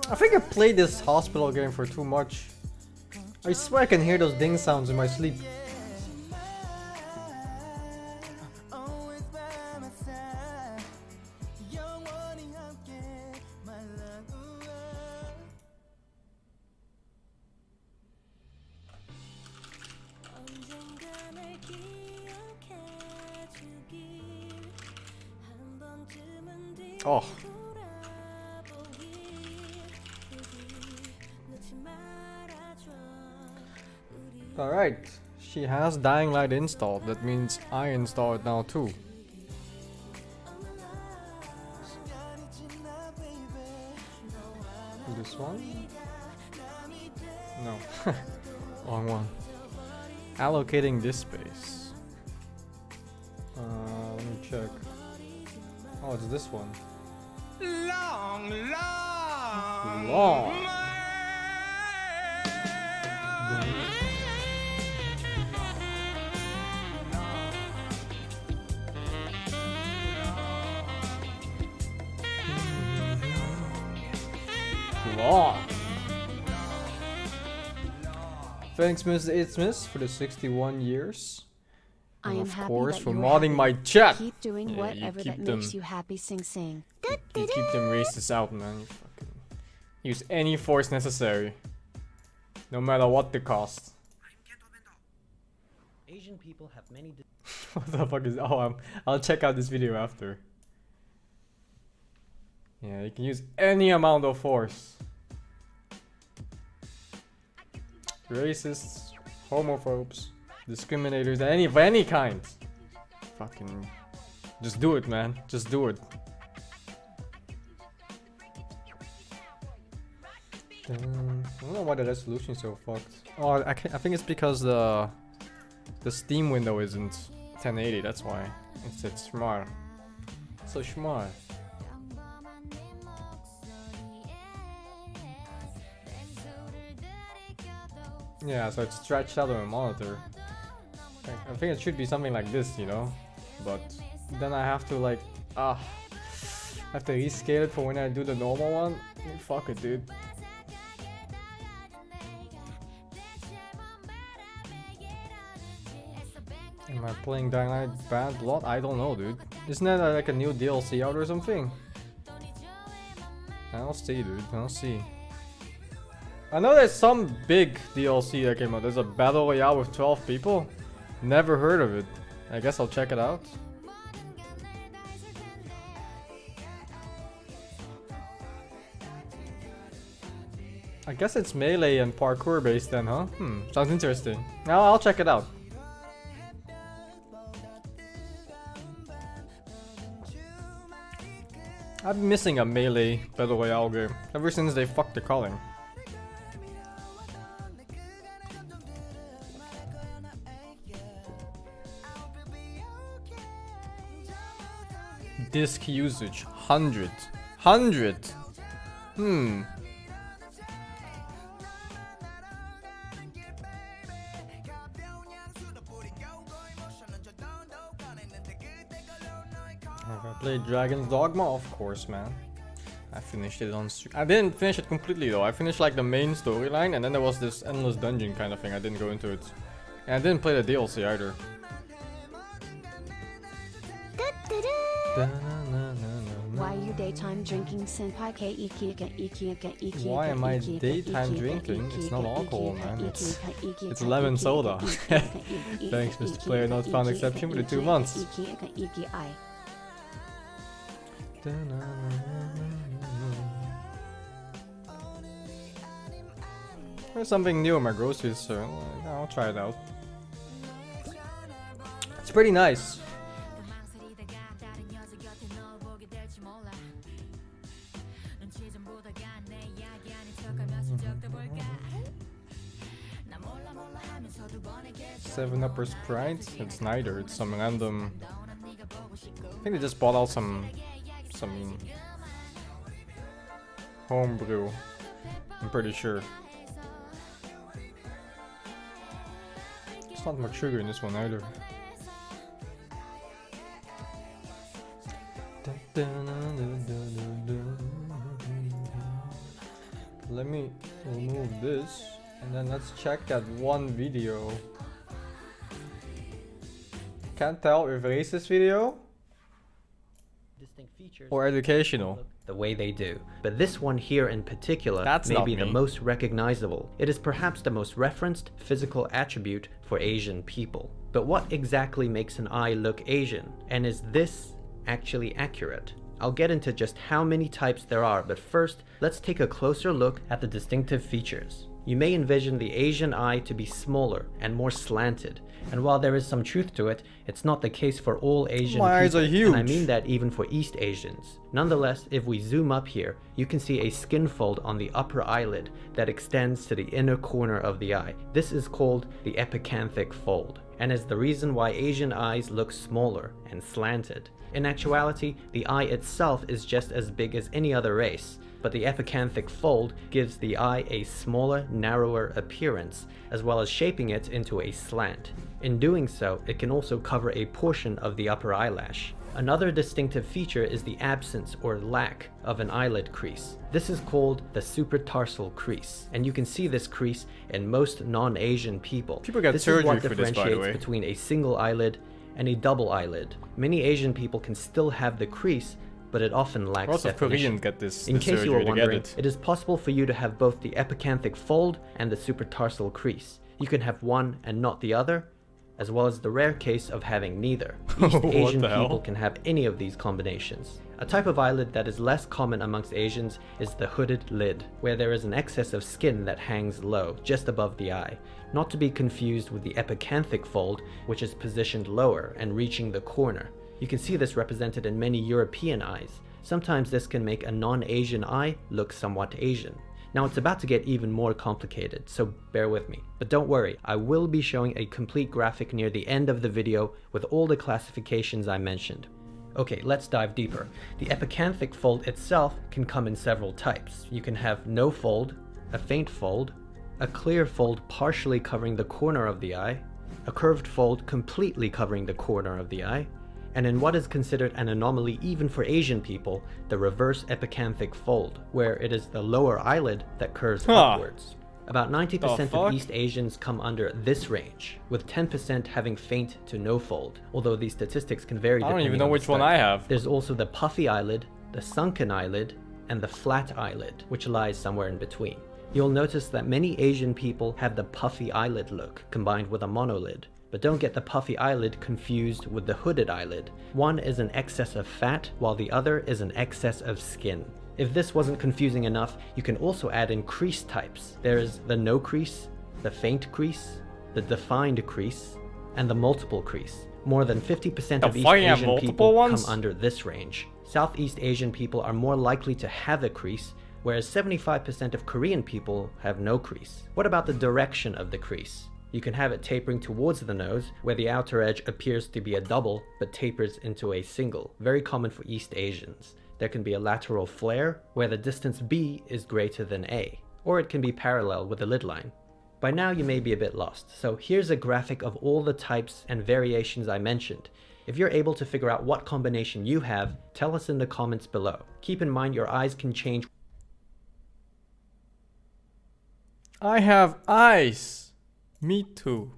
I think I played this hospital game for too much. I swear I can hear those ding sounds in my sleep. Oh. Alright, she has Dying Light installed, that means I install it now too. This one? No, wrong one. Allocating this space. Let me check. Oh, it's this one. Long. Long. Thanks, Miss It's Miss, for the 61 years. I am of happy course, that for you're modding happy. my chat. Keep doing whatever that makes you happy, SingSing. You keep them racists out, man. You fucking use any force necessary, no matter what the cost. Asian people have many. What the fuck is? Oh, I'll check out this video after. Yeah, you can use any amount of force. Racists, homophobes, discriminators, of any kind. Fucking, just do it, man. Just do it. I don't know why the resolution is so fucked. Oh, I think it's because the Steam window isn't 1080. That's why it's small. So small. Yeah, so it's stretched out on a monitor. I think it should be something like this, you know? But then I have to like, I have to rescale it for when I do the normal one. Fuck it, dude. Am I playing Dying Light Bad Blood? I don't know, dude. Isn't that like a new DLC out or something? I'll see, dude. I'll see. I know there's some big DLC that came out. There's a Battle Royale with 12 people. Never heard of it. I guess I'll check it out. I guess it's melee and parkour based then, huh? Sounds interesting. Now I'll check it out. I've been missing a melee Battle Royale game ever since they fucked the calling. Disk usage 100. Have I played Dragon's Dogma? Of course, man. I finished it on stream. I didn't finish it completely though. I finished like the main storyline and then there was this endless dungeon kind of thing. I didn't go into it. And I didn't play the DLC either. Why are you daytime drinking, senpai? Why am I daytime drinking? It's not alcohol, man. It's lemon soda. Thanks, Mr. Player Not Found Exception for the 2 months. There's something new in my groceries, so I'll try it out. It's pretty nice. 7 upper sprite? It's neither, it's some random... I think they just bought out some homebrew. I'm pretty sure. There's not much sugar in this one either. Let me remove this and then let's check that one video. Can't tell if racist video or educational. The way they do. But this one here in particular may be the most recognizable. It is perhaps the most referenced physical attribute for Asian people. But what exactly makes an eye look Asian? And is this actually accurate? I'll get into just how many types there are, but first, let's take a closer look at the distinctive features. You may envision the Asian eye to be smaller and more slanted, and while there is some truth to it, it's not the case for all Asian people. My eyes are huge. And I mean that even for East Asians. Nonetheless, if we zoom up here, you can see a skin fold on the upper eyelid that extends to the inner corner of the eye. This is called the epicanthic fold, and is the reason why Asian eyes look smaller and slanted. In actuality, the eye itself is just as big as any other race, but the epicanthic fold gives the eye a smaller, narrower appearance, as well as shaping it into a slant. In doing so, it can also cover a portion of the upper eyelash. Another distinctive feature is the absence or lack of an eyelid crease. This is called the supratarsal crease, and you can see this crease in most non-Asian people. People get this surgery is what for this, by the way. differentiates between a single eyelid and a double eyelid. Many Asian people can still have the crease, but it often lacks Lots of definition. Koreans get this In case you were surgery to get wondering, it. it is possible for you to have both the epicanthic fold and the supratarsal crease. You can have one and not the other, as well as the rare case of having neither. East What Asian the hell? people can have any of these combinations. A type of eyelid that is less common amongst Asians is the hooded lid, where there is an excess of skin that hangs low, just above the eye. Not to be confused with the epicanthic fold, which is positioned lower and reaching the corner. You can see this represented in many European eyes. Sometimes this can make a non-Asian eye look somewhat Asian. Now it's about to get even more complicated, so bear with me. But don't worry, I will be showing a complete graphic near the end of the video with all the classifications I mentioned. Okay, let's dive deeper. The epicanthic fold itself can come in several types. You can have no fold, a faint fold, a clear fold partially covering the corner of the eye, a curved fold completely covering the corner of the eye, and in what is considered an anomaly even for Asian people, the reverse epicanthic fold, where it is the lower eyelid that curves upwards. About 90% of East Asians come under this range, with 10% having faint to no fold, although these statistics can vary I depending don't even know on the which one study. I have. There's also the puffy eyelid, the sunken eyelid, and the flat eyelid, which lies somewhere in between. You'll notice that many Asian people have the puffy eyelid look, combined with a monolid. But don't get the puffy eyelid confused with the hooded eyelid. One is an excess of fat, while the other is an excess of skin. If this wasn't confusing enough, you can also add in crease types. There is the no crease, the faint crease, the defined crease, and the multiple crease. More than 50% of East Asian people come under this range. Southeast Asian people are more likely to have a crease, whereas 75% of Korean people have no crease. What about the direction of the crease? You can have it tapering towards the nose, where the outer edge appears to be a double, but tapers into a single, very common for East Asians. There can be a lateral flare, where the distance B is greater than A, or it can be parallel with the lid line. By now you may be a bit lost, so here's a graphic of all the types and variations I mentioned. If you're able to figure out what combination you have, tell us in the comments below. Keep in mind your eyes can change. I have eyes. Me too.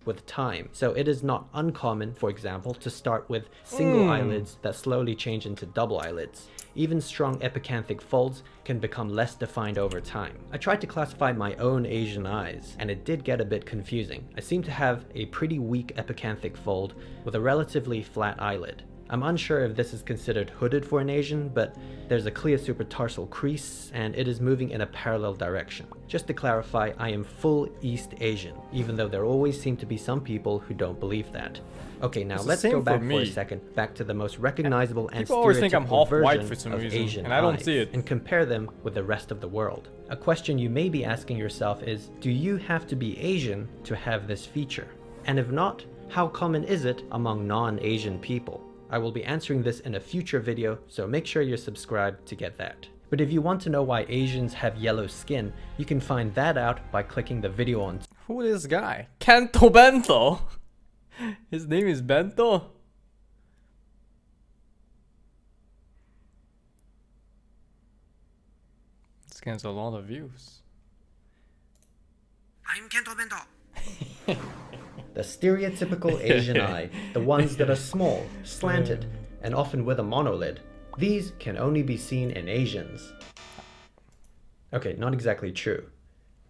With time, so it is not uncommon, for example, to start with single eyelids that slowly change into double eyelids. Even strong epicanthic folds can become less defined over time. I tried to classify my own Asian eyes, and it did get a bit confusing. I seem to have a pretty weak epicanthic fold with a relatively flat eyelid. I'm unsure if this is considered hooded for an Asian, but there's a clear supratarsal crease and it is moving in a parallel direction. Just to clarify, I am full East Asian, even though there always seem to be some people who don't believe that. Okay, now let's go back for a second, back to the most recognizable and stereotypical version of Asian and I don't eyes, see it. and compare them with the rest of the world. A question you may be asking yourself is, do you have to be Asian to have this feature? And if not, how common is it among non-Asian people? I will be answering this in a future video, so make sure you're subscribed to get that. But if you want to know why Asians have yellow skin, you can find that out by clicking the video on. Who is this guy? Kanto Bento? His name is Bento? This gets a lot of views. I'm Kento Bento. The stereotypical Asian eye, the ones that are small, slanted, and often with a monolid. These can only be seen in Asians. Okay, not exactly true.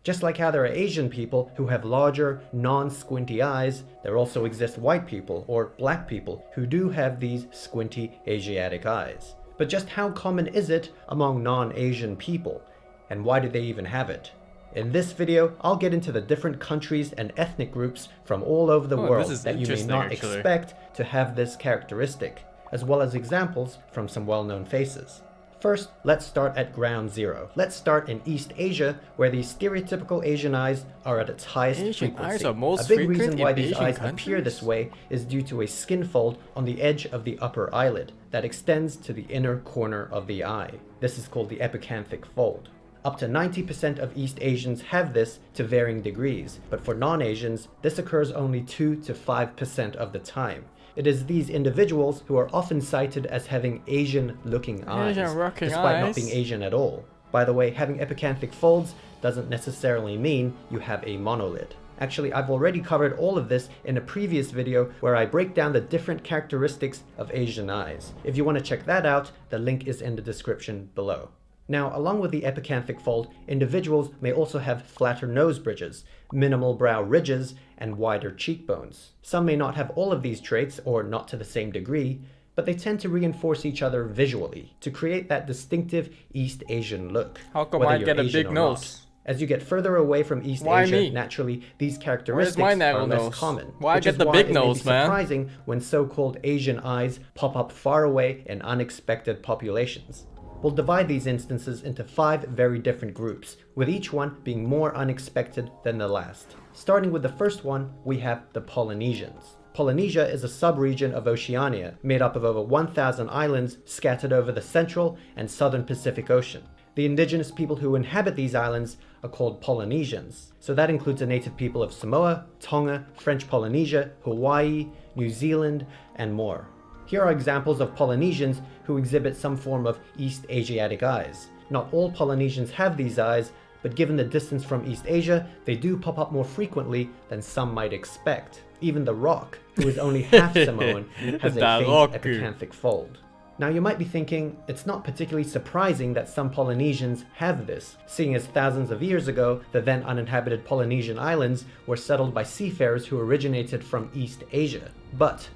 Just like how there are Asian people who have larger, non-squinty eyes, there also exist white people or black people who do have these squinty Asiatic eyes. But just how common is it among non-Asian people? And why do they even have it? In this video, I'll get into the different countries and ethnic groups from all over the world that you may not expect to have this characteristic, as well as examples from some well-known faces. First, let's start at ground zero. Let's start in East Asia, where these stereotypical Asian eyes are at its highest frequency. A big reason why these eyes appear this way is due to a skin fold on the edge of the upper eyelid that extends to the inner corner of the eye. This is called the epicanthic fold. Up to 90% of East Asians have this to varying degrees, but for non-Asians, this occurs only 2 to 5% of the time. It is these individuals who are often cited as having Asian-looking eyes, despite not being Asian at all. By the way, having epicanthic folds doesn't necessarily mean you have a monolid. Actually, I've already covered all of this in a previous video where I break down the different characteristics of Asian eyes. If you want to check that out, the link is in the description below. Now, along with the epicanthic fold, individuals may also have flatter nose bridges, minimal brow ridges, and wider cheekbones. Some may not have all of these traits, or not to the same degree, but they tend to reinforce each other visually to create that distinctive East Asian look. How come I get a big nose? As you get further away from East Asia, naturally, these characteristics are less common. Why I get the big nose, man? It's surprising when so-called Asian eyes pop up far away in unexpected populations. We'll divide these instances into 5 very different groups, with each one being more unexpected than the last. Starting with the first one, we have the Polynesians. Polynesia is a sub-region of Oceania, made up of over 1,000 islands scattered over the central and southern Pacific Ocean. The indigenous people who inhabit these islands are called Polynesians. So that includes the native people of Samoa, Tonga, French Polynesia, Hawaii, New Zealand, and more. Here are examples of Polynesians who exhibit some form of East Asiatic eyes. Not all Polynesians have these eyes, but given the distance from East Asia, they do pop up more frequently than some might expect. Even The Rock, who is only half Samoan, has a faint epicanthic fold. Now you might be thinking, it's not particularly surprising that some Polynesians have this, seeing as thousands of years ago, the then uninhabited Polynesian islands were settled by seafarers who originated from East Asia. But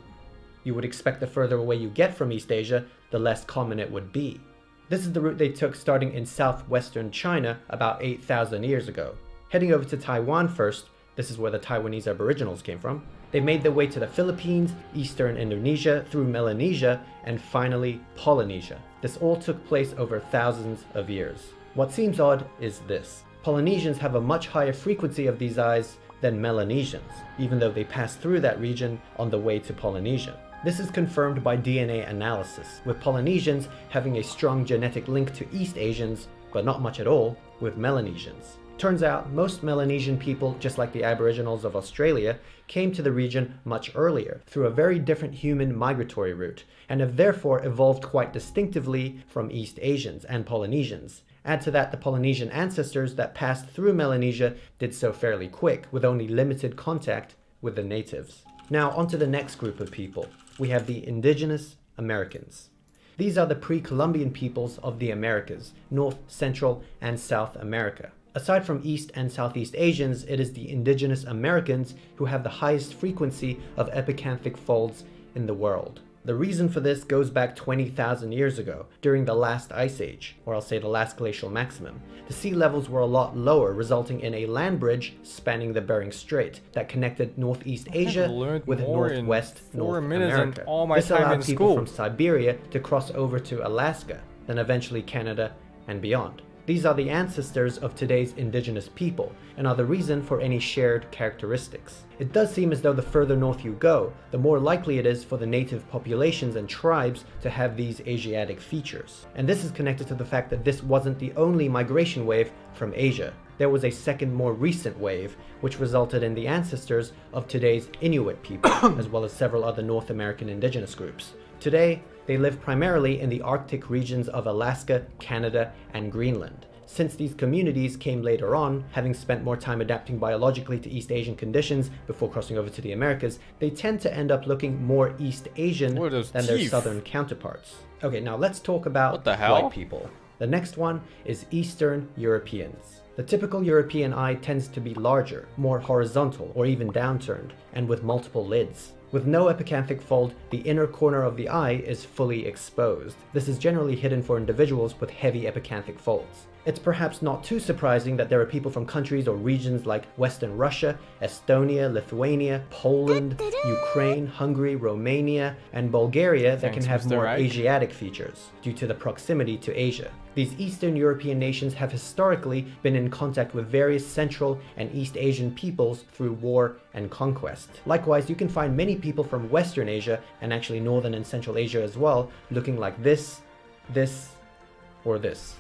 you would expect the further away you get from East Asia, the less common it would be. This is the route they took starting in southwestern China about 8,000 years ago. Heading over to Taiwan first, this is where the Taiwanese aboriginals came from. They made their way to the Philippines, eastern Indonesia, through Melanesia, and finally Polynesia. This all took place over thousands of years. What seems odd is this. Polynesians have a much higher frequency of these eyes than Melanesians, even though they passed through that region on the way to Polynesia. This is confirmed by DNA analysis, with Polynesians having a strong genetic link to East Asians, but not much at all with Melanesians. Turns out most Melanesian people, just like the Aboriginals of Australia, came to the region much earlier through a very different human migratory route, and have therefore evolved quite distinctively from East Asians and Polynesians. Add to that the Polynesian ancestors that passed through Melanesia did so fairly quick, with only limited contact with the natives. Now onto the next group of people. We have the indigenous Americans. These are the pre-Columbian peoples of the Americas, North, Central, and South America. Aside from East and Southeast Asians, it is the indigenous Americans who have the highest frequency of epicanthic folds in the world. The reason for this goes back 20,000 years ago, during the last ice age, or I'll say the last glacial maximum. The sea levels were a lot lower, resulting in a land bridge spanning the Bering Strait that connected Northeast Asia with Northwest North America. This allowed people from Siberia to cross over to Alaska, then eventually Canada and beyond. These are the ancestors of today's indigenous people, and are the reason for any shared characteristics. It does seem as though the further north you go, the more likely it is for the native populations and tribes to have these Asiatic features. And this is connected to the fact that this wasn't the only migration wave from Asia. There was a second, more recent wave, which resulted in the ancestors of today's Inuit people, as well as several other North American indigenous groups. Today, they live primarily in the Arctic regions of Alaska, Canada, and Greenland. Since these communities came later on, having spent more time adapting biologically to East Asian conditions before crossing over to the Americas, they tend to end up looking more East Asian than their southern counterparts. Okay, now let's talk about white people. The next one is Eastern Europeans. The typical European eye tends to be larger, more horizontal or even downturned, and with multiple lids. With no epicanthic fold, the inner corner of the eye is fully exposed. This is generally hidden for individuals with heavy epicanthic folds. It's perhaps not too surprising that there are people from countries or regions like Western Russia, Estonia, Lithuania, Poland, Ukraine, Hungary, Romania, and Bulgaria that can have more Asiatic features due to the proximity to Asia. These Eastern European nations have historically been in contact with various Central and East Asian peoples through war and conquest. Likewise, you can find many people from Western Asia, and actually Northern and Central Asia as well, looking like this, or this.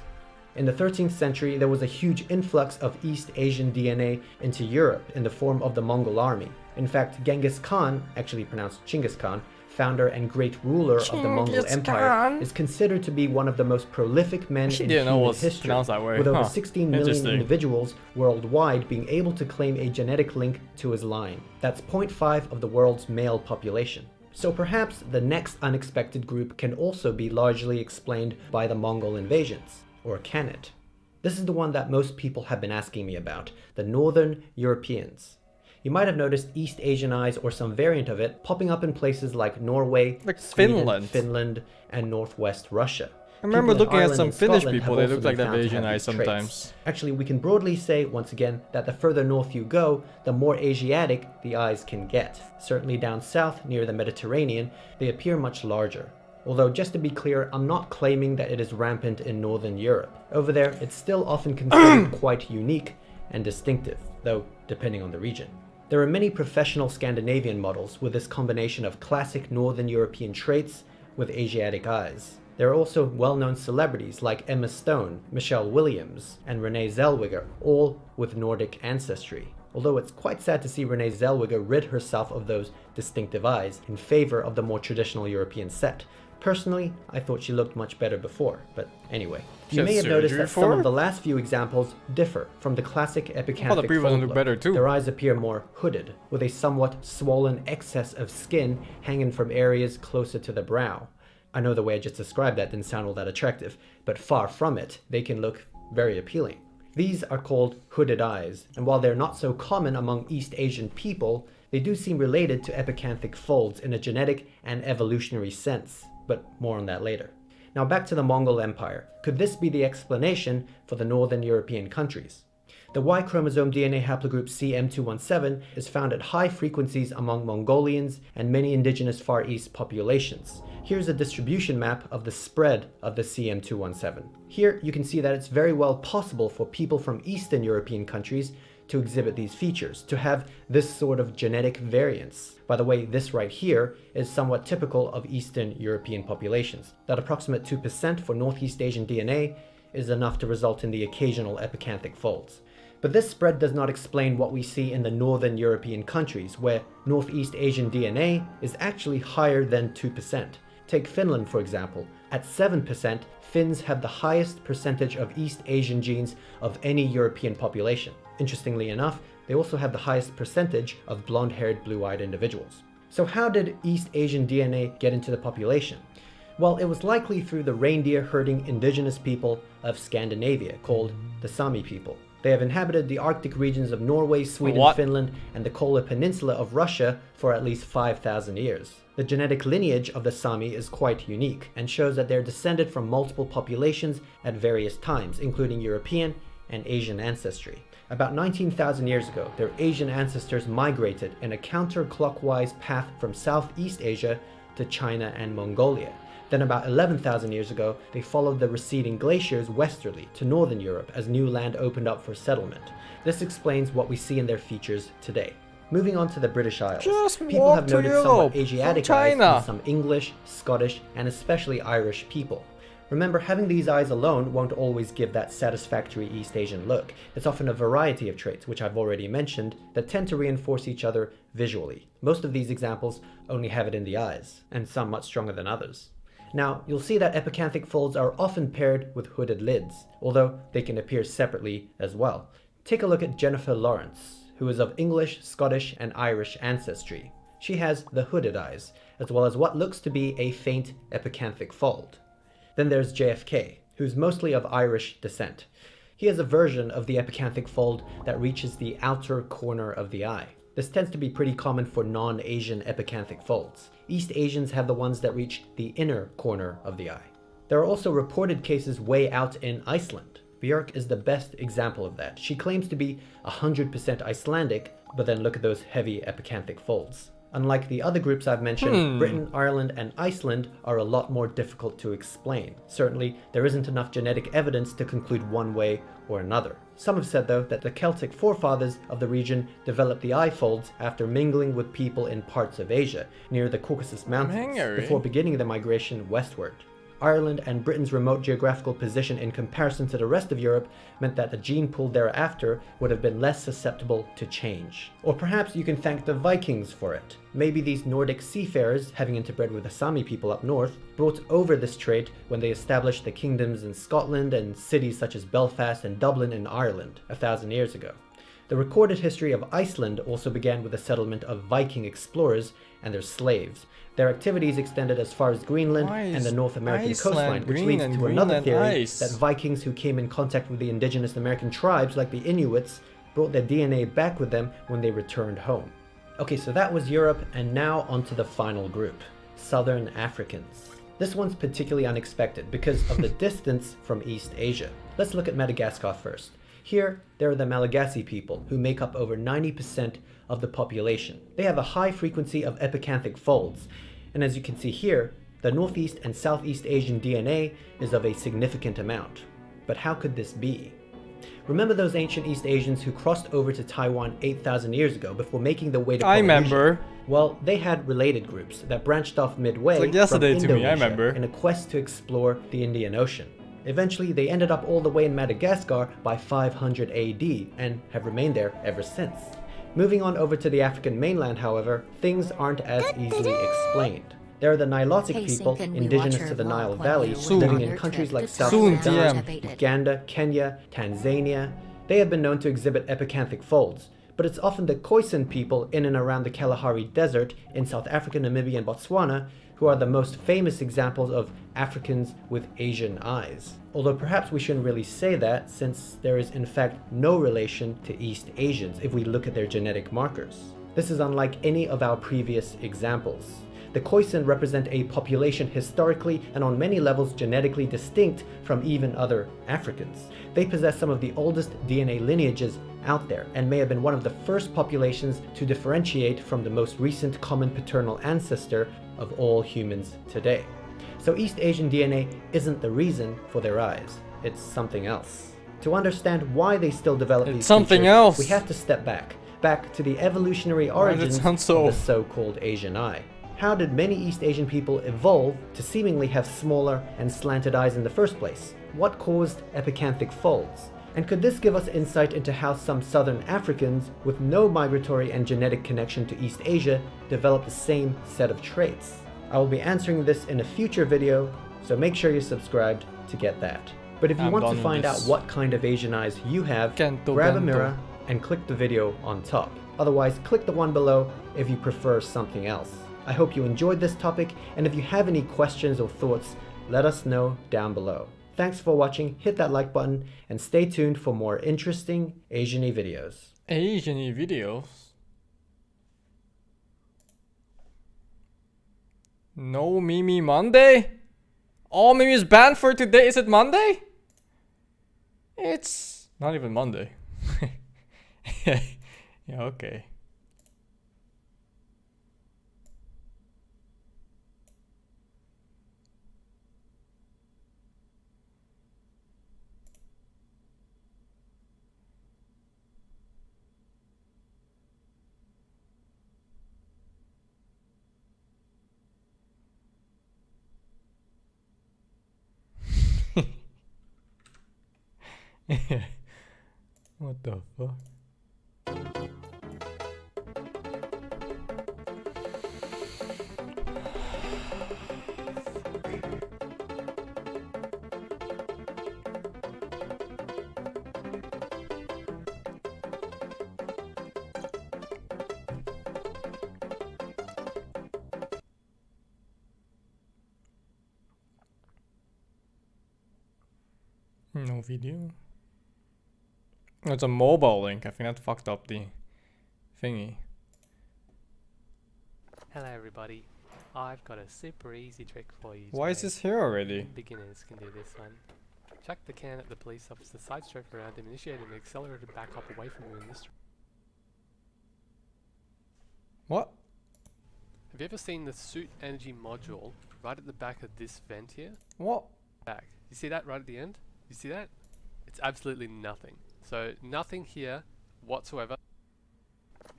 In the 13th century, there was a huge influx of East Asian DNA into Europe in the form of the Mongol army. In fact, Genghis Khan, actually pronounced Chinggis Khan, founder and great ruler of the Mongol Empire, is considered to be one of the most prolific men in human history, with over 16 million individuals worldwide being able to claim a genetic link to his line. That's 0.5 of the world's male population. So perhaps the next unexpected group can also be largely explained by the Mongol invasions. Or can it? This is the one that most people have been asking me about, the Northern Europeans. You might have noticed East Asian eyes or some variant of it popping up in places like Norway, Sweden, Finland, and Northwest Russia. I remember looking at some Finnish people, they look like they have Asian eyes sometimes. Actually, we can broadly say, once again, that the further north you go, the more Asiatic the eyes can get. Certainly down south, near the Mediterranean, they appear much larger. Although, just to be clear, I'm not claiming that it is rampant in Northern Europe. Over there, it's still often considered quite unique and distinctive, though depending on the region. There are many professional Scandinavian models with this combination of classic Northern European traits with Asiatic eyes. There are also well-known celebrities like Emma Stone, Michelle Williams, and Renee Zellweger, all with Nordic ancestry. Although it's quite sad to see Renee Zellweger rid herself of those distinctive eyes in favor of the more traditional European set. Personally, I thought she looked much better before, but anyway. You may have noticed that some of the last few examples differ from the classic epicanthic fold look. Their eyes appear more hooded, with a somewhat swollen excess of skin hanging from areas closer to the brow. I know the way I just described that didn't sound all that attractive, but far from it, they can look very appealing. These are called hooded eyes, and while they're not so common among East Asian people, they do seem related to epicanthic folds in a genetic and evolutionary sense. But more on that later. Now back to the Mongol Empire. Could this be the explanation for the Northern European countries? The Y chromosome DNA haplogroup CM217 is found at high frequencies among Mongolians and many indigenous Far East populations. Here's a distribution map of the spread of the CM217. Here you can see that it's very well possible for people from Eastern European countries to exhibit these features, to have this sort of genetic variance. By the way, this right here is somewhat typical of Eastern European populations. That approximate 2% for Northeast Asian DNA is enough to result in the occasional epicanthic folds. But this spread does not explain what we see in the Northern European countries, where Northeast Asian DNA is actually higher than 2%. Take Finland, for example. At 7%, Finns have the highest percentage of East Asian genes of any European population. Interestingly enough, they also have the highest percentage of blonde-haired, blue-eyed individuals. So how did East Asian DNA get into the population? Well, it was likely through the reindeer-herding indigenous people of Scandinavia, called the Sami people. They have inhabited the Arctic regions of Norway, Sweden, What? Finland, and the Kola Peninsula of Russia for at least 5,000 years. The genetic lineage of the Sami is quite unique and shows that they're descended from multiple populations at various times, including European and Asian ancestry. About 19,000 years ago, their Asian ancestors migrated in a counterclockwise path from Southeast Asia to China and Mongolia. Then about 11,000 years ago, they followed the receding glaciers westerly to northern Europe as new land opened up for settlement. This explains what we see in their features today. Moving on to the British Isles, Just people walk have to noted Europe somewhat from Asiatic eyes China. in some English, Scottish, and especially Irish people. Remember, having these eyes alone won't always give that satisfactory East Asian look. It's often a variety of traits, which I've already mentioned, that tend to reinforce each other visually. Most of these examples only have it in the eyes, and some much stronger than others. Now, you'll see that epicanthic folds are often paired with hooded lids, although they can appear separately as well. Take a look at Jennifer Lawrence, who is of English, Scottish, and Irish ancestry. She has the hooded eyes, as well as what looks to be a faint epicanthic fold. Then there's JFK, who's mostly of Irish descent. He has a version of the epicanthic fold that reaches the outer corner of the eye. This tends to be pretty common for non-Asian epicanthic folds. East Asians have the ones that reach the inner corner of the eye. There are also reported cases way out in Iceland. Björk is the best example of that. She claims to be 100% Icelandic, but then look at those heavy epicanthic folds. Unlike the other groups I've mentioned, Britain, Ireland, and Iceland are a lot more difficult to explain. Certainly, there isn't enough genetic evidence to conclude one way or another. Some have said, though, that the Celtic forefathers of the region developed the eye folds after mingling with people in parts of Asia, near the Caucasus Mountains, before beginning the migration westward. Ireland and Britain's remote geographical position in comparison to the rest of Europe meant that the gene pool thereafter would have been less susceptible to change. Or perhaps you can thank the Vikings for it. Maybe these Nordic seafarers, having interbred with the Sami people up north, brought over this trait when they established the kingdoms in Scotland and cities such as Belfast and Dublin in Ireland 1,000 years ago. The recorded history of Iceland also began with the settlement of Viking explorers and their slaves. Their activities extended as far as Greenland and the North American coastline, which leads to another theory that Vikings who came in contact with the indigenous American tribes like the Inuits brought their DNA back with them when they returned home. Okay, so that was Europe, and now onto the final group, Southern Africans. This one's particularly unexpected because of the distance from East Asia. Let's look at Madagascar first. Here, there are the Malagasy people, who make up over 90% of the population. They have a high frequency of epicanthic folds, and as you can see here, the Northeast and Southeast Asian DNA is of a significant amount. But how could this be? Remember those ancient East Asians who crossed over to Taiwan 8,000 years ago before making their way to Polynesia? I remember. Well, they had related groups that branched off midway It's like yesterday from to me, I Indonesia remember. in a quest to explore the Indian Ocean. Eventually, they ended up all the way in Madagascar by 500 AD and have remained there ever since. Moving on over to the African mainland, however, things aren't as easily explained. There are the Nilotic people, indigenous to the Nile Valley, living in countries like South Sudan, Uganda, Kenya, Tanzania. They have been known to exhibit epicanthic folds, but it's often the Khoisan people in and around the Kalahari Desert in South Africa, Namibia, and Botswana who are the most famous examples of Africans with Asian eyes. Although perhaps we shouldn't really say that, since there is in fact no relation to East Asians if we look at their genetic markers. This is unlike any of our previous examples. The Khoisan represent a population historically and on many levels genetically distinct from even other Africans. They possess some of the oldest DNA lineages out there and may have been one of the first populations to differentiate from the most recent common paternal ancestor of all humans today. So East Asian DNA isn't the reason for their eyes, it's something else. To understand why they still develop these features, we have to step back to the evolutionary origins of the so-called Asian eye. How did many East Asian people evolve to seemingly have smaller and slanted eyes in the first place? What caused epicanthic folds? And could this give us insight into how some Southern Africans with no migratory and genetic connection to East Asia developed the same set of traits? I will be answering this in a future video, so make sure you're subscribed to get that. But if you want to find out what kind of Asian eyes you have, grab a mirror and click the video on top. Otherwise, click the one below if you prefer something else. I hope you enjoyed this topic, and if you have any questions or thoughts, let us know down below. Thanks for watching, hit that like button, and stay tuned for more interesting Asian-y videos. Asian-y videos? No Mimi Monday? All Mimi's banned for today. Is it Monday? It's not even Monday. Yeah, okay. What the fuck? No video. It's a mobile link. I think that fucked up the thingy. Hello everybody, I've got a super easy trick for you. Why is today. this here already? Beginners can do this one. Chuck the can at the police officer, side stroke around him, initiate an accelerated back up away from you in this. What? Have you ever seen the suit energy module right at the back of this vent here? What? Back. You see that right at the end? You see that? It's absolutely nothing. So nothing here whatsoever.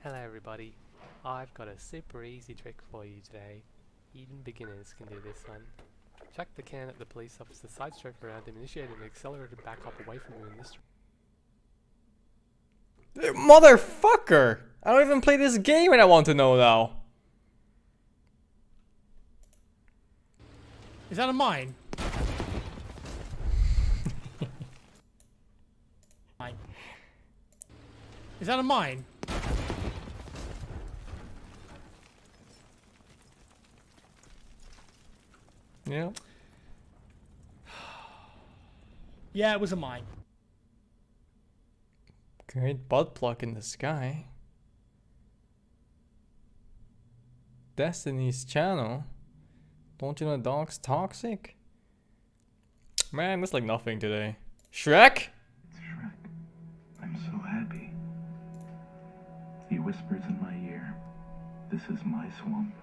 Hello everybody, I've got a super easy trick for you today. Even beginners can do this one. Chuck the can at the police officer, side stroke around him, initiate an accelerated back up away from you in this. Motherfucker! I don't even play this game and I want to know now. Is that a mine? Mine. Is that a mine? Yeah. Yeah, it was a mine. Great butt plug in the sky. Destiny's channel. Don't you know dog's toxic? Man, that's like nothing today. Shrek? It's Shrek. I'm so happy. He whispers in my ear, "This is my swamp."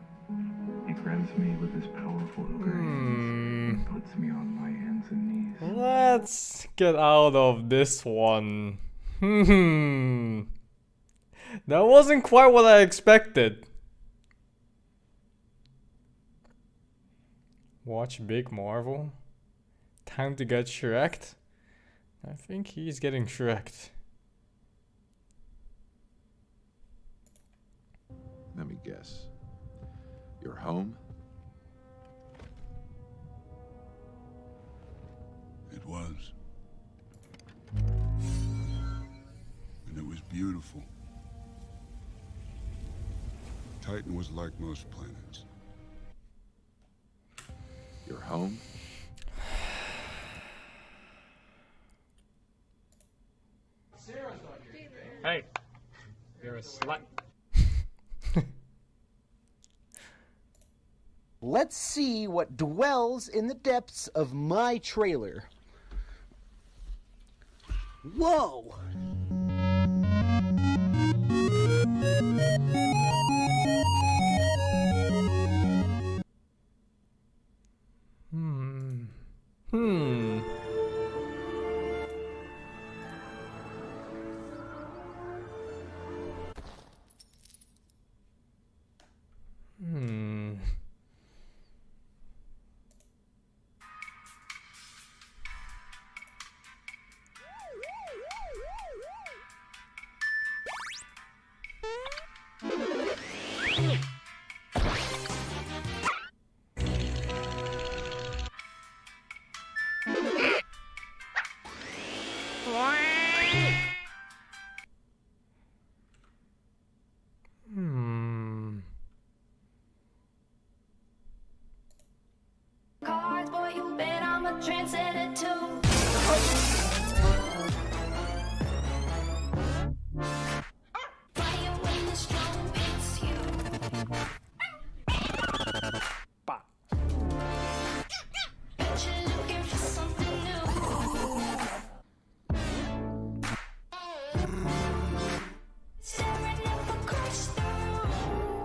He grabs me with his powerful ogre hands and puts me on my hands and knees. Let's get out of this one. That wasn't quite what I expected. Watch Big Marvel. Time to get Shrek'd. I think he's getting Shrek'd. Let me guess. You're home? It was. And it was beautiful. Titan was like most planets. You're home? Hey, you're a slut. Let's see what dwells in the depths of my trailer. Whoa! Cards, boy, you bet I'm a trendsetter too.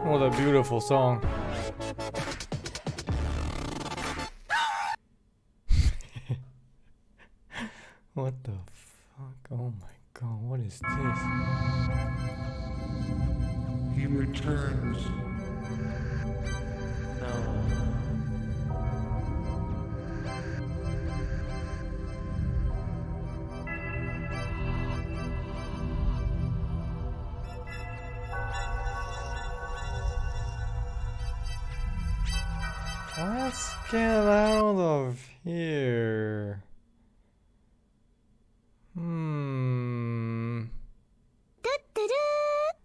What a beautiful song. What the fuck? Oh my god, what is this? He returns. Let's get out of here.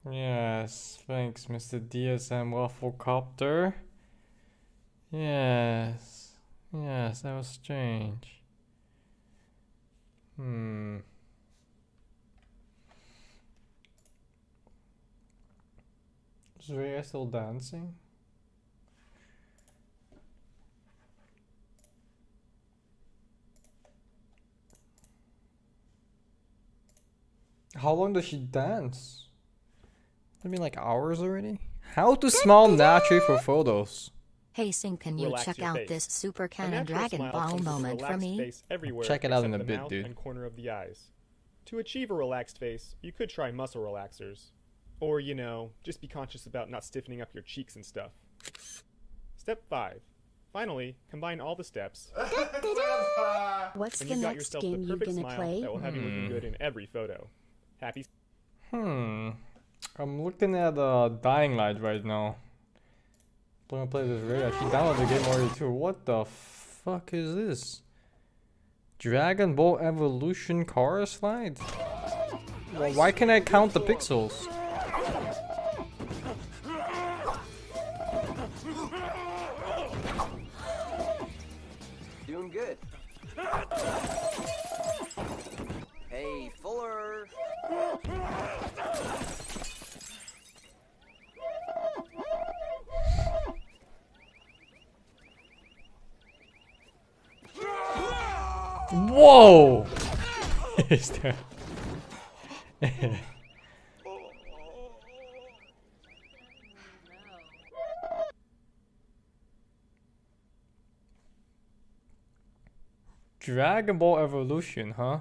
Yes, thanks, Mr. DSM Wafflecopter. Yes. Yes, that was strange. Is Rhea still dancing? How long does she dance? It's been like hours already? How to smile naturally for photos? Hey Sing, can you Relax check your out face. this Super A Cannon natural Dragon smile Ball comes with a moment for relaxed me? face everywhere Check it out in except a the bit, mouth dude. and corner of the eyes. To achieve a relaxed face, you could try muscle relaxers. Or, you know, just be conscious about not stiffening up your cheeks and stuff. Step 5. Finally, combine all the steps, What's and the you've got next yourself the game you're perfect gonna smile play? that will have you looking good in every photo. Happy I'm looking at Dying Light right now. I'm gonna play this radio. She downloaded the game already too. What the fuck is this? Dragon Ball Evolution car slide? Well, why can't I count the pixels? Doing good. Hey, Fuller. Whoa! Is there? Dragon Ball Evolution, huh?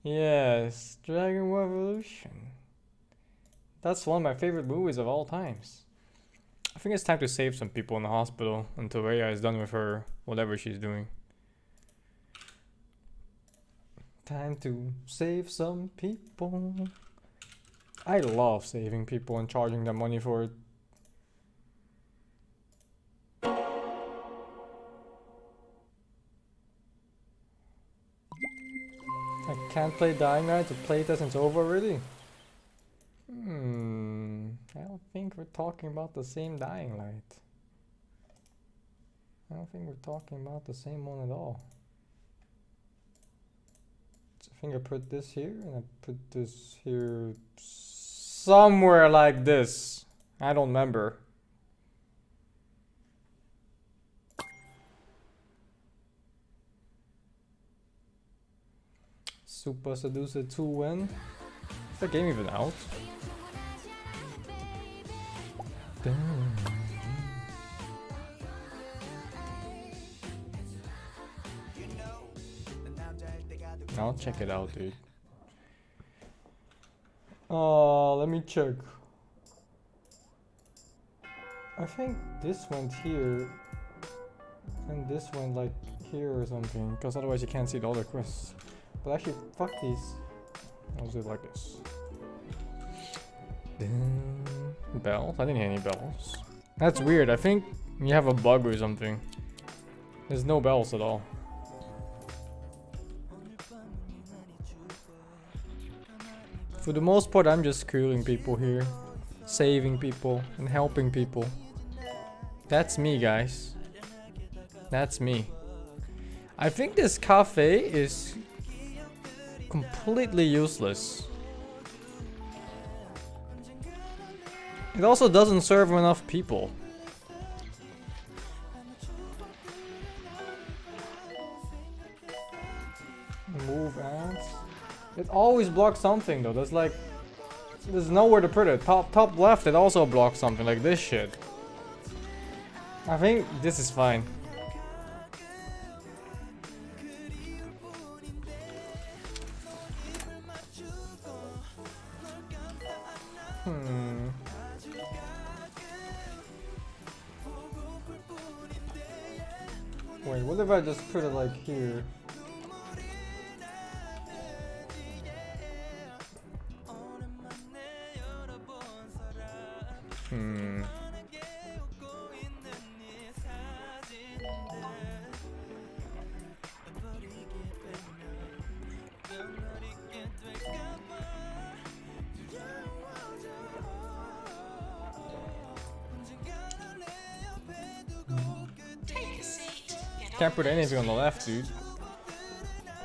Yes, Dragon Ball Evolution. That's one of my favorite movies of all times. I think it's time to save some people in the hospital until Rhea is done with her whatever she's doing. Time to save some people. I love saving people and charging them money for it. I can't play Dying Light to playtest since over already? I don't think we're talking about the same Dying Light. I don't think we're talking about the same one at all. So I think I put this here and I put this here somewhere like this. I don't remember. Super Seducer 2 win. Is that game even out? I'll check it out, dude. Let me check. I think this went here and this went like here or something, because otherwise you can't see the other quests. But actually, fuck these. I'll do it like this. Bells? I didn't hear any bells. That's weird. I think you have a bug or something. There's no bells at all. For the most part, I'm just killing people here. Saving people and helping people. That's me, guys. That's me. I think this cafe is completely useless. It also doesn't serve enough people. Move ants. It always blocks something though. There's nowhere to put it. Top left, it also blocks something like this shit. I think this is fine. Wait, what if I just put it like here? Can't put anything on the left, dude.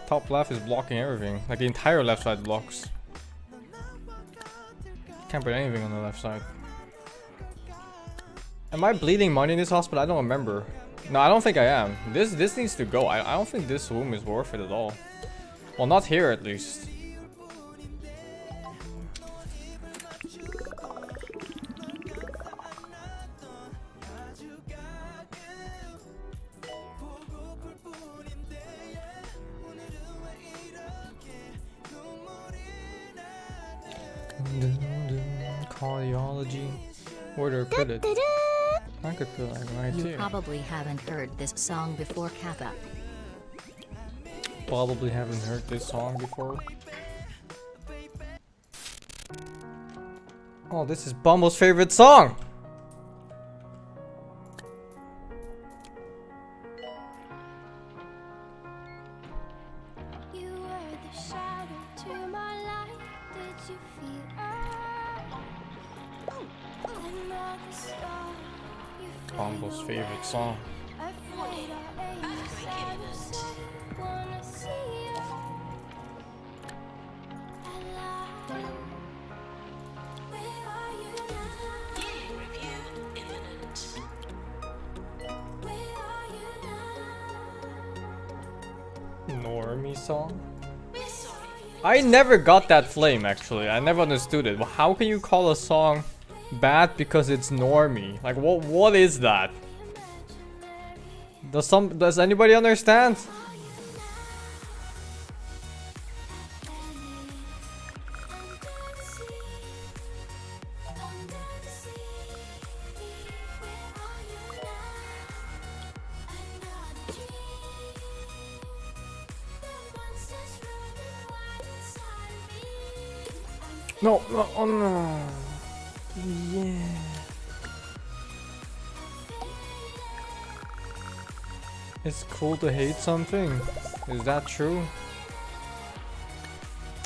Top left is blocking everything. Like the entire left side blocks. Can't put anything on the left side. Am I bleeding money in this hospital? I don't remember. No, I don't think I am. This needs to go. I don't think this room is worth it at all. Well, not here at least. Cardiology. Where do I put it? I could put it like right You here. probably haven't heard this song before, Kappa. Probably haven't heard this song before. Oh, this is Bumble's favorite song! You were the shadow to my light. Did you feel another star? You Bumble's favorite song. wanna see you alive. Where are you now? Game review imminent. Where are you now? Normie song? I never got that flame actually. I never understood it. Well, how can you call a song bad because it's normie? Like what is that? Does anybody understand? No, no, oh no. Yeah. It's cool to hate something. Is that true?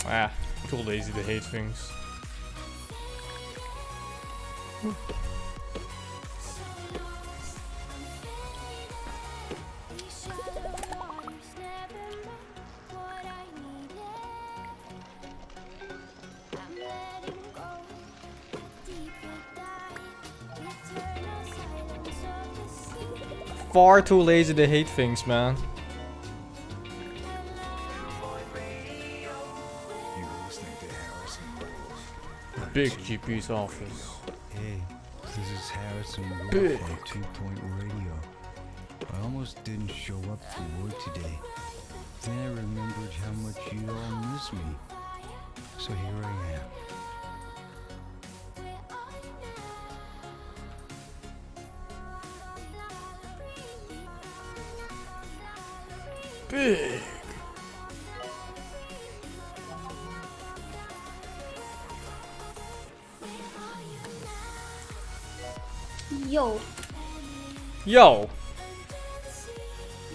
Ah, too lazy to hate things. Far too lazy to hate things, man. Big GP's office. Hey, this is Harrison Wolf Big. on 2 Point Radio. I almost didn't show up for work today. Then I remembered how much you all miss me. So here I am. Big. Yo. Yo.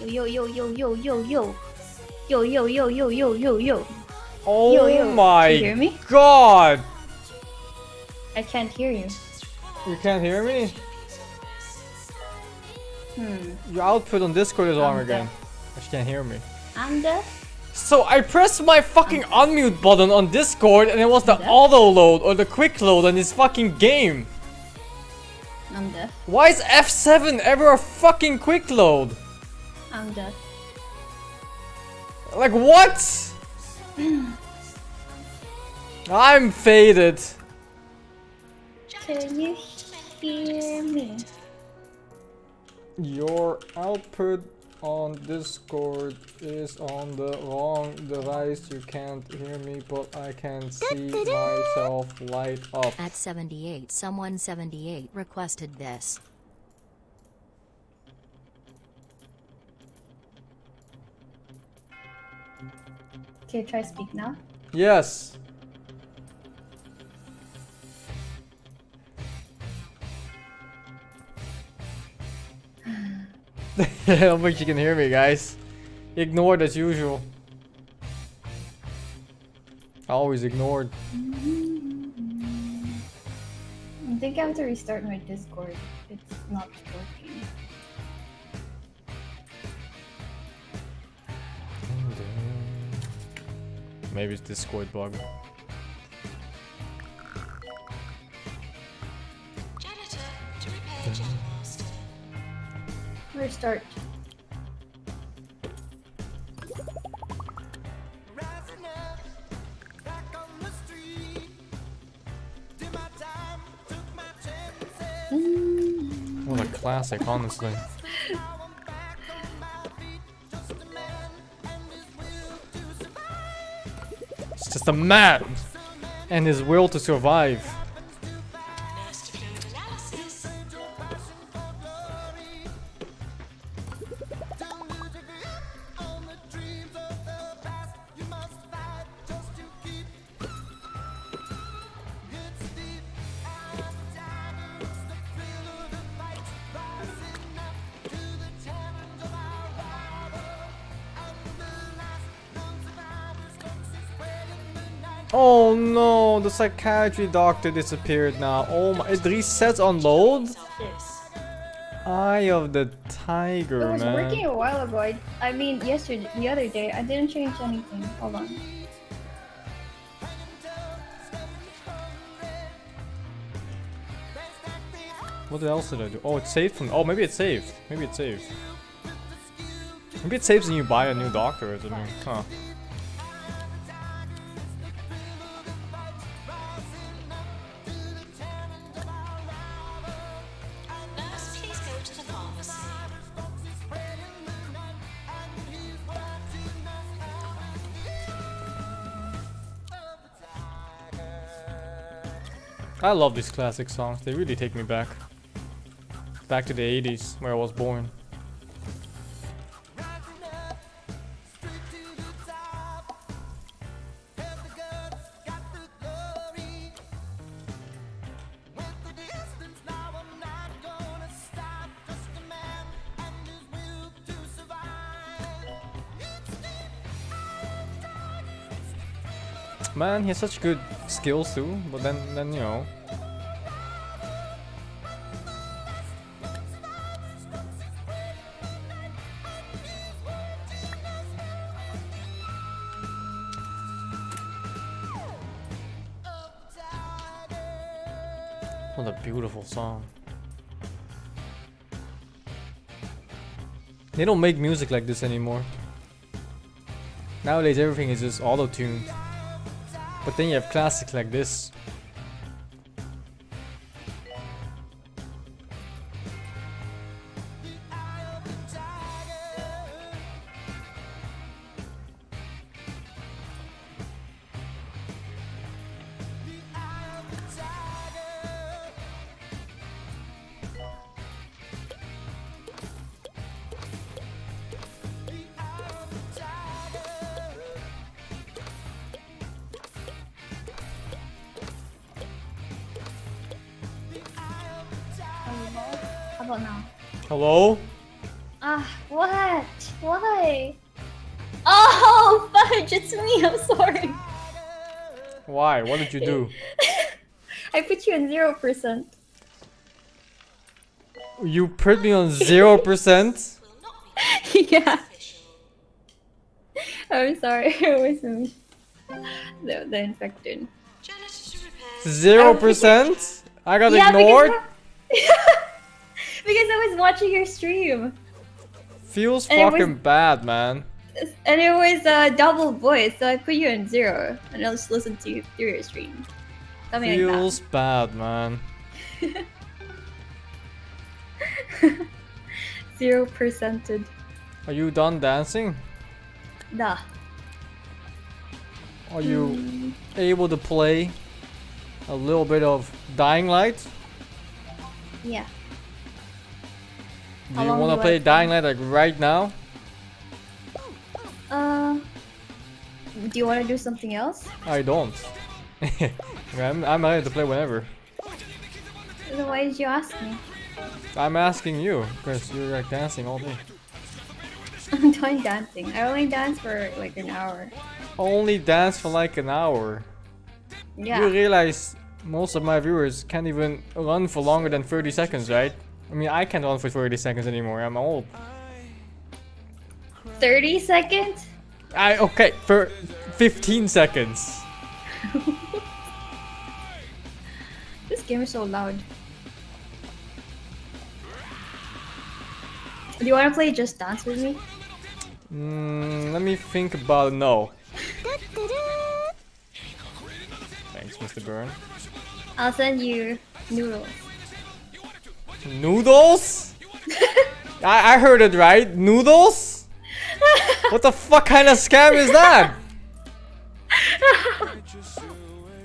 Yo, yo, yo, yo, yo, yo. Yo, yo, yo, yo, yo, yo, yo. Oh Yo, yo. my Can you hear me? god. I can't hear you. You can't hear me? Your output on Discord is wrong I'm again. But you can't hear me. I'm deaf. So I pressed my fucking unmute button on Discord and it was the auto load or the quick load on this fucking game. I'm deaf. Why is F7 ever a fucking quick load? I'm deaf. Like what? I'm faded. Can you hear me? Your output on Discord is on the wrong device. You can't hear me, but I can see myself light up. At 78, someone 78 requested this. Okay, try speak now. Yes. I don't think you can hear me, guys. Ignored as usual. Always ignored. I think I have to restart my Discord. It's not working. Maybe it's Discord bug. Restart. What a classic, honestly. It's just a man and his will to survive. Oh no, the psychiatry doctor disappeared now. Oh my, it resets on load? Eye of the tiger, It was man. working a while ago. I mean, yesterday, the other day, I didn't change anything. Hold on. What else did I do? Oh, it's saved from. Oh, maybe it's saved. Maybe it's saved. Maybe it saves when you buy a new doctor or something. Huh. I love these classic songs. They really take me back. Back to the 80s, where I was born. Man, he has such good skills too, but then you know. What a beautiful song. They don't make music like this anymore. Nowadays everything is just auto-tuned. But then you have classics like this. How about now? Hello? What? Why? Oh, fudge, it's me, I'm sorry. Why? What did you do? I put you on 0%. You put me on 0%? Yeah. I'm sorry, it was me. The infected. 0%? I got Yeah, ignored? Because I was watching your stream. Feels And it fucking bad, man. And it was a double voice, so I put you in 0, and I'll just listen to you through your stream. Something Feels bad, man. like that. 0%ed. Are you done dancing? Nah. Are you able to play a little bit of Dying Light? Yeah. Do How you long want do to I play play? Dying Light like right now? Do you want to do something else? I don't. I'm ready to play whenever. Then why did you ask me? I'm asking you because you're like dancing all day. I'm done dancing. I only dance for like an hour. Only dance for like an hour. Yeah. You realize most of my viewers can't even run for longer than 30 seconds, right? I mean, I can't run for 30 seconds anymore. I'm old. 30 seconds? Okay, for 15 seconds. This game is so loud. Do you want to play Just Dance with me? Let me think about no. Thanks, Mr. Byrne. I'll send you noodles. Noodles? I heard it right. Noodles? What the fuck kind of scam is that?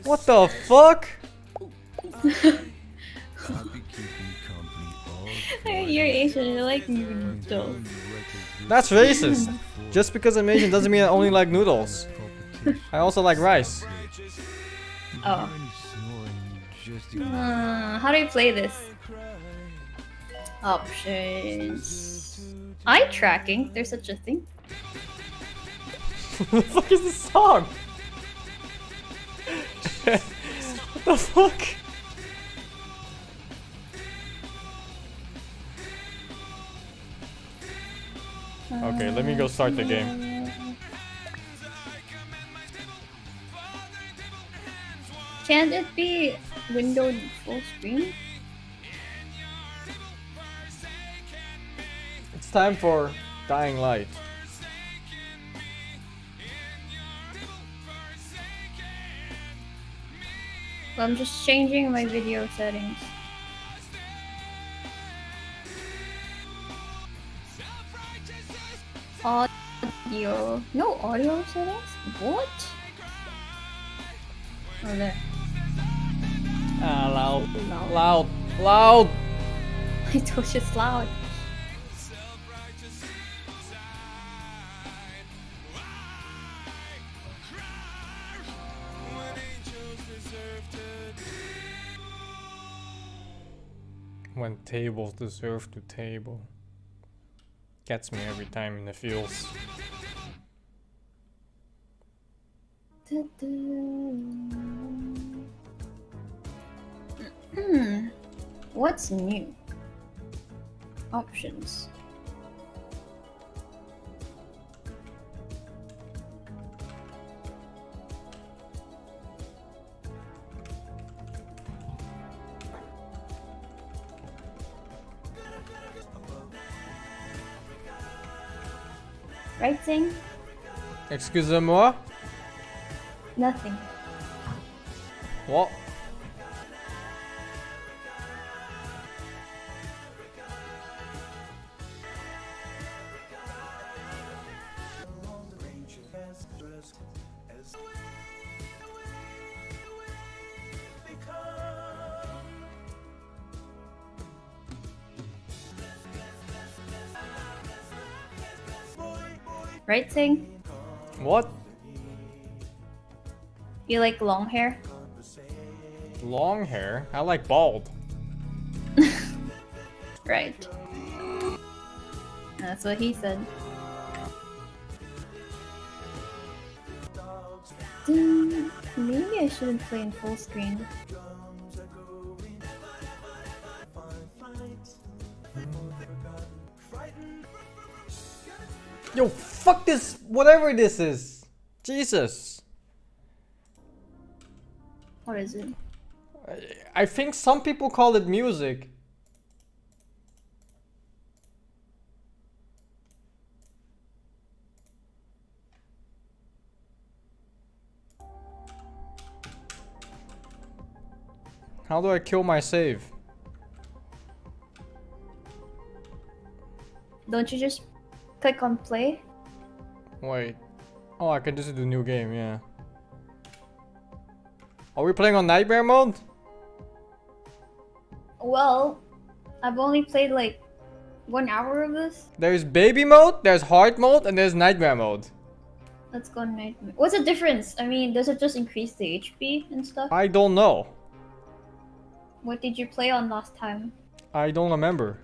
What the fuck? You're Asian, you like noodles. That's racist. Just because I'm Asian doesn't mean I only like noodles. I also like rice. Oh. How do you play this? Options. Eye tracking? There's such a thing? What the fuck is this song? What the fuck? Okay, let me go start the game. Can't it be windowed full screen? It's time for Dying Light. Well, I'm just changing my video settings. Audio. No audio settings? What? Oh, there. Loud. Loud. Loud. I told you it's loud. When tables deserve to table. Gets me every time in the feels. What's new? Options. Right, Sing? Excusez-moi? Nothing. What? Right, Sing? What? You like long hair? Long hair? I like bald. Right. That's what he said. Maybe I shouldn't play in full screen. Yo, fuck this, whatever this is. Jesus. What is it? I think some people call it music. How do I kill my save? Don't you just click on play? Wait. Oh, I can just do new game, yeah. Are we playing on nightmare mode? Well, I've only played like 1 hour of this. There's baby mode, there's hard mode, and there's nightmare mode. Let's go nightmare. What's the difference? I mean, does it just increase the HP and stuff? I don't know. What did you play on last time? I don't remember.